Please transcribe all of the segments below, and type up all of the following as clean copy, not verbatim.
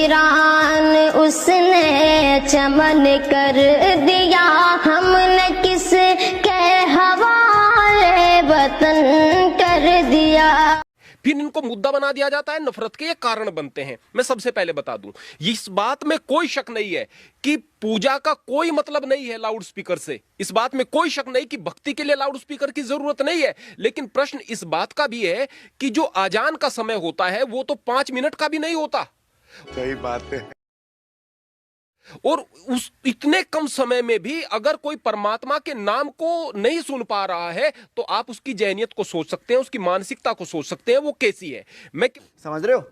वीरान उसने चमन कर दिया, हमने किस के हवाले वतन कर दिया। फिर इनको मुद्दा बना दिया जाता है, नफरत के ये कारण बनते हैं। मैं सबसे पहले बता दूं, इस बात में कोई शक नहीं है कि पूजा का कोई मतलब नहीं है लाउड स्पीकर से। इस बात में कोई शक नहीं कि भक्ति के लिए लाउड स्पीकर की जरूरत नहीं है। लेकिन प्रश्न इस बात का भी है कि जो आजान का समय होता है वो तो 5 मिनट का भी नहीं होता। सही बात है। और उस इतने कम समय में भी अगर कोई परमात्मा के नाम को नहीं सुन पा रहा है तो आप उसकी जहनियत को सोच सकते हैं, उसकी मानसिकता को सोच सकते हैं वो कैसी है। मैं समझ रहे हो?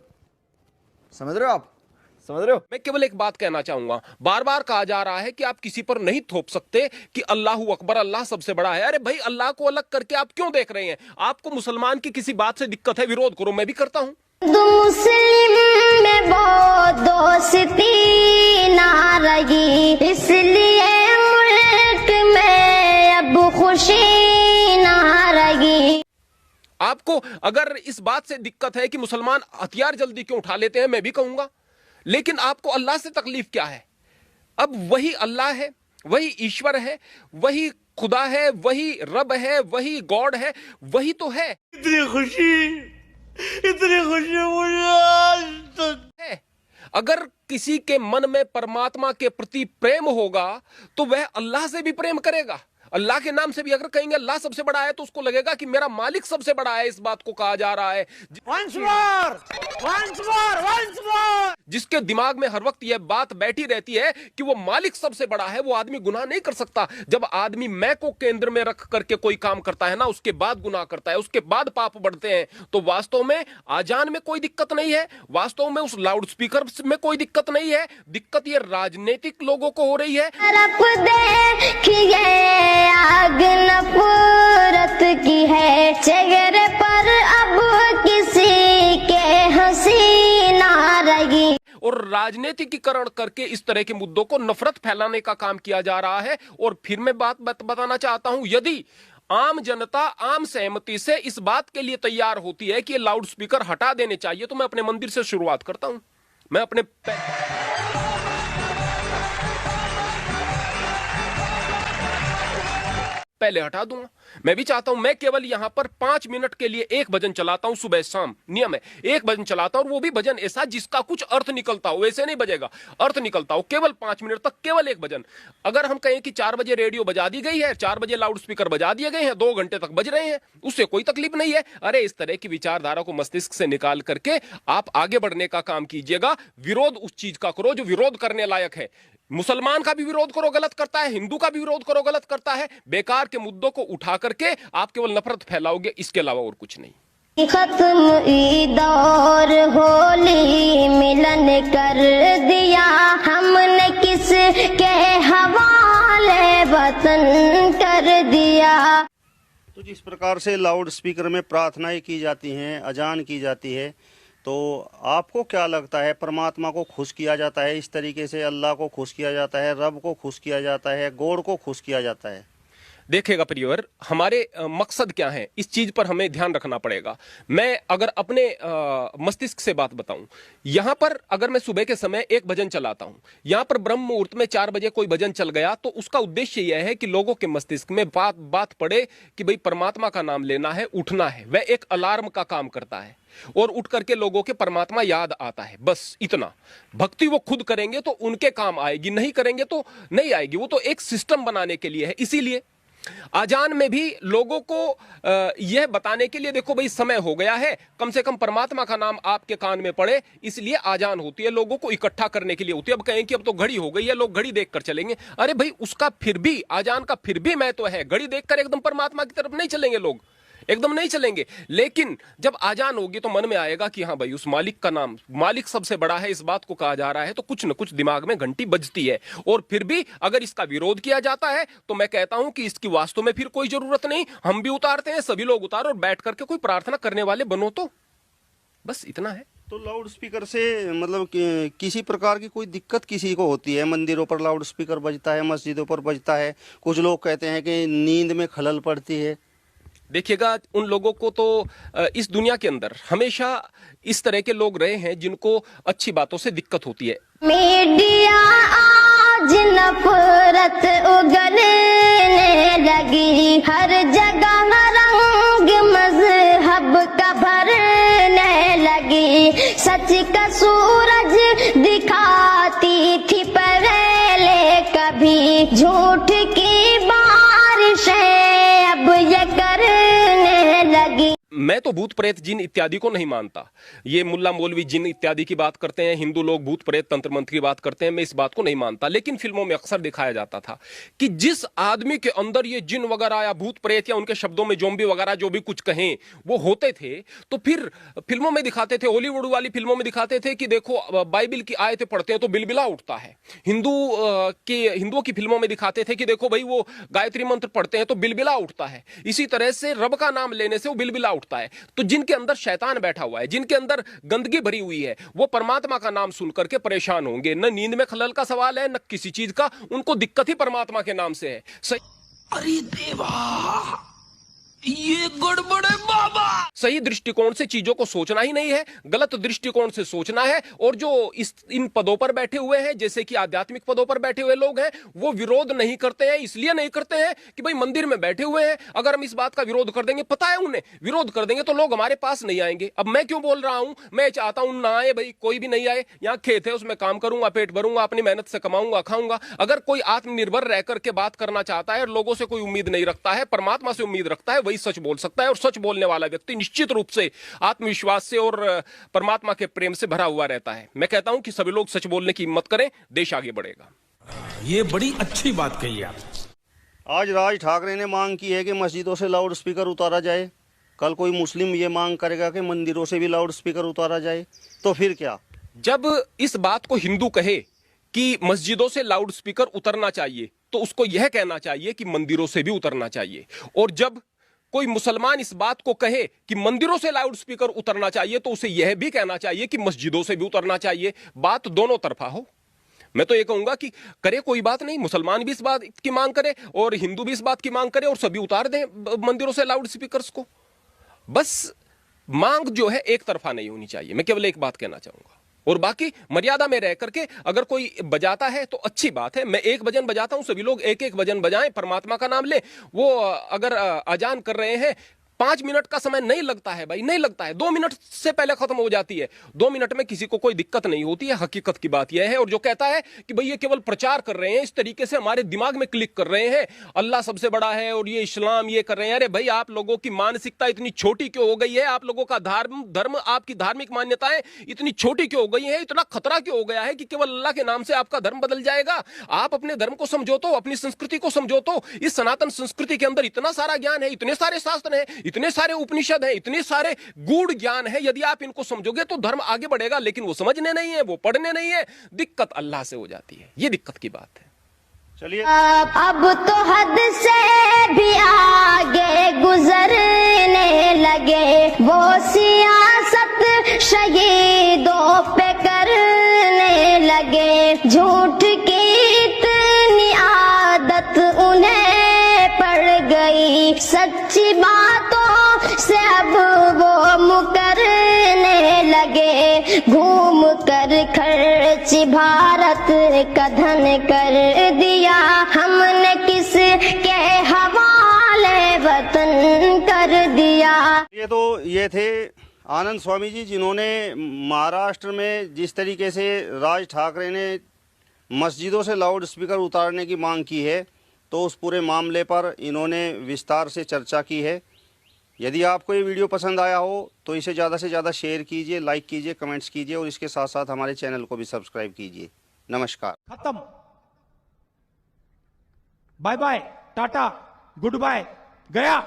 समझ रहे हो आप? समझ रहे हो? मैं केवल एक बात कहना चाहूंगा, बार बार कहा जा रहा है कि आप किसी पर नहीं थोप सकते कि अल्लाहू अकबर, अल्लाह सबसे बड़ा है। अरे भाई, अल्लाह को अलग करके आप क्यों देख रहे हैं? आपको मुसलमान की किसी बात से दिक्कत है, विरोध करो, मैं भी करता हूं। मुस्लिम में बहुत दोस्ती ना रही, इसलिए मुल्क में अब खुशी ना रही। आपको अगर इस बात से दिक्कत है कि मुसलमान हथियार जल्दी क्यों उठा लेते हैं, मैं भी कहूंगा, लेकिन आपको अल्लाह से तकलीफ क्या है? अब वही अल्लाह है, वही ईश्वर है, वही खुदा है, वही रब है, वही गॉड है, वही तो है। इतनी खुशी मुझे आज तक है। अगर किसी के मन में परमात्मा के प्रति प्रेम होगा तो वह अल्लाह से भी प्रेम करेगा। अल्लाह के नाम से भी अगर कहेंगे अल्लाह सबसे बड़ा है तो उसको लगेगा कि मेरा मालिक सबसे बड़ा है। इस बात को कहा जा रहा है। once more, once more, once more। जिसके दिमाग में हर वक्त यह बात बैठी रहती है कि वो मालिक सबसे बड़ा है, वो आदमी गुनाह नहीं कर सकता। जब आदमी मैं को केंद्र में रख करके कोई काम करता है ना, उसके बाद गुनाह करता है, उसके बाद पाप बढ़ते हैं। तो वास्तव में आजान में कोई दिक्कत नहीं है, वास्तव में उस लाउड स्पीकर में कोई दिक्कत नहीं है। दिक्कत ये राजनीतिक लोगों को हो रही है। आग नफरत की है चेहरे पर, अब किसी के हंसी ना रही। और राजनीतिकीकरण करके इस तरह के मुद्दों को नफरत फैलाने का काम किया जा रहा है। और फिर मैं बात बताना चाहता हूं, यदि आम जनता आम सहमति से इस बात के लिए तैयार होती है कि ये लाउड स्पीकर हटा देने चाहिए, तो मैं अपने मंदिर से शुरुआत करता हूं। मैं अपने पहले हटा दूंगा। मैं भी चाहता हूं, मैं केवल यहां पर 5 मिनट के लिए एक भजन चलाता हूं, सुबह शाम नियम है, एक भजन चलाता हूं, और वो भी भजन ऐसा जिसका कुछ अर्थ निकलता हो। वैसे नहीं बजेगा, अर्थ निकलता हो। केवल 5 मिनट तक केवल एक भजन। अगर हम कहें कि 4 बजे रेडियो बजा दी गई है, 4 बजे लाउड स्पीकर बजा दिए गए हैं, 2 घंटे तक बज रहे हैं, उससे कोई तकलीफ नहीं है। अरे इस तरह की विचारधारा को मस्तिष्क से निकाल करके आप आगे बढ़ने का काम कीजिएगा। विरोध उस चीज का करो जो विरोध करने लायक है। मुसलमान का भी विरोध करो, गलत करता है, हिंदू का भी विरोध करो, गलत करता है। बेकार के मुद्दों को उठा करके आप केवल नफरत फैलाओगे, इसके अलावा और कुछ नहीं। खत्म ईद और होली मिलन कर दिया, हमने किस के हवाले वतन कर दिया। तो जिस प्रकार से लाउड स्पीकर में प्रार्थनाएं की जाती हैं, अजान की जाती है, तो आपको क्या लगता है, परमात्मा को खुश किया जाता है इस तरीके से? अल्लाह को खुश किया जाता है, रब को खुश किया जाता है, गॉड को खुश किया जाता है? देखिएगा प्रियवर, हमारे मकसद क्या है, इस चीज पर हमें ध्यान रखना पड़ेगा। मैं अगर अपने मस्तिष्क से बात बताऊं, यहां पर अगर मैं सुबह के समय एक भजन चलाता हूं, यहां पर ब्रह्म मुहूर्त में 4 बजे कोई भजन चल गया, तो उसका उद्देश्य यह है कि लोगों के मस्तिष्क में बात पड़े कि भाई परमात्मा का नाम लेना है, उठना है। वह एक अलार्म का काम करता है और उठ करके लोगों के परमात्मा याद आता है, बस इतना। भक्ति वो खुद करेंगे तो उनके काम आएगी, नहीं करेंगे तो नहीं आएगी। वो तो एक सिस्टम बनाने के लिए है। इसीलिए आजान में भी लोगों को यह बताने के लिए, देखो भाई समय हो गया है, कम से कम परमात्मा का नाम आपके कान में पड़े, इसलिए आजान होती है। लोगों को इकट्ठा करने के लिए होती है। अब कहें कि अब तो घड़ी हो गई है, लोग घड़ी देखकर चलेंगे। अरे भाई, उसका फिर भी, आजान का फिर भी मैं तो है। घड़ी देखकर एकदम परमात्मा की तरफ नहीं चलेंगे लोग, एकदम नहीं चलेंगे। लेकिन जब आजान होगी तो मन में आएगा कि हाँ भाई, उस मालिक का नाम, मालिक सबसे बड़ा है, इस बात को कहा जा रहा है, तो कुछ न कुछ दिमाग में घंटी बजती है। और फिर भी अगर इसका विरोध किया जाता है तो मैं कहता हूं कि इसकी वास्तव में फिर कोई जरूरत नहीं। हम भी उतारते हैं, सभी लोग उतारो, और बैठ करके कोई प्रार्थना करने वाले बनो, तो बस इतना है। तो लाउड स्पीकर से मतलब किसी प्रकार की कोई दिक्कत किसी को होती है? मंदिरों पर लाउड स्पीकर बजता है, मस्जिदों पर बजता है, कुछ लोग कहते हैं कि नींद में खलल पड़ती है। देखिएगा, उन लोगों को तो इस दुनिया के अंदर हमेशा इस तरह के लोग रहे हैं जिनको अच्छी बातों से दिक्कत होती है। मीडिया आज नफरत उगलने लगी, हर जगह रंग मजहब का भरने लगी। सच का सूरज दिखाती थी पहले कभी, झूठ की बारिशें अब ये करने लगी। मैं तो भूत प्रेत जिन इत्यादि को नहीं मानता। ये मुल्ला मौलवी जिन इत्यादि की बात करते हैं, हिंदू लोग भूत प्रेत तंत्र मंत्र की बात करते हैं, मैं इस बात को नहीं मानता। लेकिन फिल्मों में अक्सर दिखाया जाता था कि जिस आदमी के अंदर ये जिन वगैरह या भूत प्रेत या उनके शब्दों में जोम्बी वगैरह जो भी कुछ कहें वो होते थे, तो फिर फिल्मों में दिखाते थे, हॉलीवुड वाली फिल्मों में दिखाते थे कि देखो बाइबिल की आयतें पढ़ते हैं तो बिलबिला उठता है। हिंदुओं की फिल्मों में दिखाते थे कि देखो भाई वो गायत्री मंत्र पढ़ते हैं तो बिलबिला उठता है। इसी तरह से रब का नाम लेने से वो बिलबिला उठता है। तो जिनके अंदर शैतान बैठा हुआ है, जिनके अंदर गंदगी भरी हुई है, वो परमात्मा का नाम सुनकर के परेशान होंगे। न नींद में खलल का सवाल है, न किसी चीज का, उनको दिक्कत ही परमात्मा के नाम से है। अरे देवा, ये गड़बड़ है बाबा। सही दृष्टिकोण से चीजों को सोचना ही नहीं है, गलत दृष्टिकोण से सोचना है। और जो इन पदों पर बैठे हुए हैं, जैसे कि आध्यात्मिक पदों पर बैठे हुए लोग हैं, वो विरोध नहीं करते हैं। इसलिए नहीं करते हैं कि भाई मंदिर में बैठे हुए हैं, अगर हम इस बात का विरोध कर देंगे, पता है उन्हें विरोध कर देंगे तो लोग हमारे पास नहीं आएंगे। अब मैं क्यों बोल रहा हूं, मैं चाहता हूं ना आए भाई, कोई भी नहीं आए। यहां खेत है, उसमें काम करूंगा, पेट भरूंगा, अपनी मेहनत से कमाऊंगा, खाऊंगा। अगर कोई आत्मनिर्भर रह करके बात करना चाहता है और लोगों से कोई उम्मीद नहीं रखता है, परमात्मा से उम्मीद रखता है, वही सच बोल सकता है। और सच बोलने वाला व्यक्ति निश्चित रूप से आत्मविश्वास से और परमात्मा के प्रेम से भरा हुआ रहता है। मैं कहता हूं कि सभी लोग सच बोलने की हिम्मत करें, देश आगे बढ़ेगा। ये बड़ी अच्छी बात कही आप। आज राज ठाकरे ने मांग की है कि मस्जिदों से लाउड स्पीकर उतारा जाए। कल कोई मुस्लिम ये मांग करेगा कि मंदिरों से भी लाउड स्पीकर उतारा जाए, तो फिर क्या? जब इस बात को हिंदू कहे कि मस्जिदों से लाउड स्पीकर उतरना चाहिए, तो उसको यह कहना चाहिए कि मंदिरों से भी उतरना चाहिए। और जब कोई मुसलमान इस बात को कहे कि मंदिरों से लाउड स्पीकर उतरना चाहिए, तो उसे यह भी कहना चाहिए कि मस्जिदों से भी उतरना चाहिए। बात दोनों तरफा हो। मैं तो ये कहूंगा कि करे, कोई बात नहीं, मुसलमान भी इस बात की मांग करे और हिंदू भी इस बात की मांग करे और सभी उतार दें मंदिरों से लाउड स्पीकर्स को। बस मांग जो है एक तरफा नहीं होनी चाहिए। मैं केवल एक बात कहना चाहूंगा। और बाकी मर्यादा में रह करके अगर कोई बजाता है तो अच्छी बात है। मैं एक भजन बजाता हूं, सभी लोग एक एक भजन बजाएं, परमात्मा का नाम ले। वो अगर अजान कर रहे हैं, 5 मिनट का समय नहीं लगता है भाई, नहीं लगता है, 2 मिनट से पहले खत्म हो जाती है। 2 मिनट में किसी को कोई दिक्कत नहीं होती है। हकीकत की बात यह है। और जो कहता है कि भाई ये केवल प्रचार कर रहे हैं, इस तरीके से हमारे दिमाग में क्लिक कर रहे हैं, अल्लाह सबसे बड़ा है और ये इस्लाम ये कर रहे हैं। अरे भाई, आप लोगों की मानसिकता इतनी छोटी क्यों हो गई है? आप लोगों का धर्म, आपकी धार्मिक मान्यताएं इतनी छोटी क्यों हो गई है? इतना खतरा क्यों हो गया है कि केवल अल्लाह के नाम से आपका धर्म बदल जाएगा? आप अपने धर्म को समझो तो, अपनी संस्कृति को समझो तो। इस सनातन संस्कृति के अंदर इतना सारा ज्ञान है, इतने सारे शास्त्र हैं, इतने सारे उपनिषद है, इतने सारे गूढ़ ज्ञान है। यदि आप इनको समझोगे तो धर्म आगे बढ़ेगा। लेकिन वो समझने नहीं है, वो पढ़ने नहीं है, दिक्कत अल्लाह से हो जाती है। ये दिक्कत की बात है। चलिए, अब तो हद से भी आगे गुजरने लगे, वो सियासत शहीदों पे करने लगे। झूठ की इतनी आदत उन्हें पड़ गई, सच्ची बातों से अब वो मुकरने लगे। घूम कर खर्च भारत का धन कर दिया, हमने किस के हवाले वतन कर दिया। ये थे आनंद स्वामी जी, जिन्होंने महाराष्ट्र में जिस तरीके से राज ठाकरे ने मस्जिदों से लाउड स्पीकर उतारने की मांग की है, तो उस पूरे मामले पर इन्होंने विस्तार से चर्चा की है। यदि आपको ये वीडियो पसंद आया हो तो इसे ज़्यादा से ज़्यादा शेयर कीजिए, लाइक कीजिए, कमेंट्स कीजिए और इसके साथ साथ हमारे चैनल को भी सब्सक्राइब कीजिए। नमस्कार। खत्म। Bye bye, tata, goodbye, गया।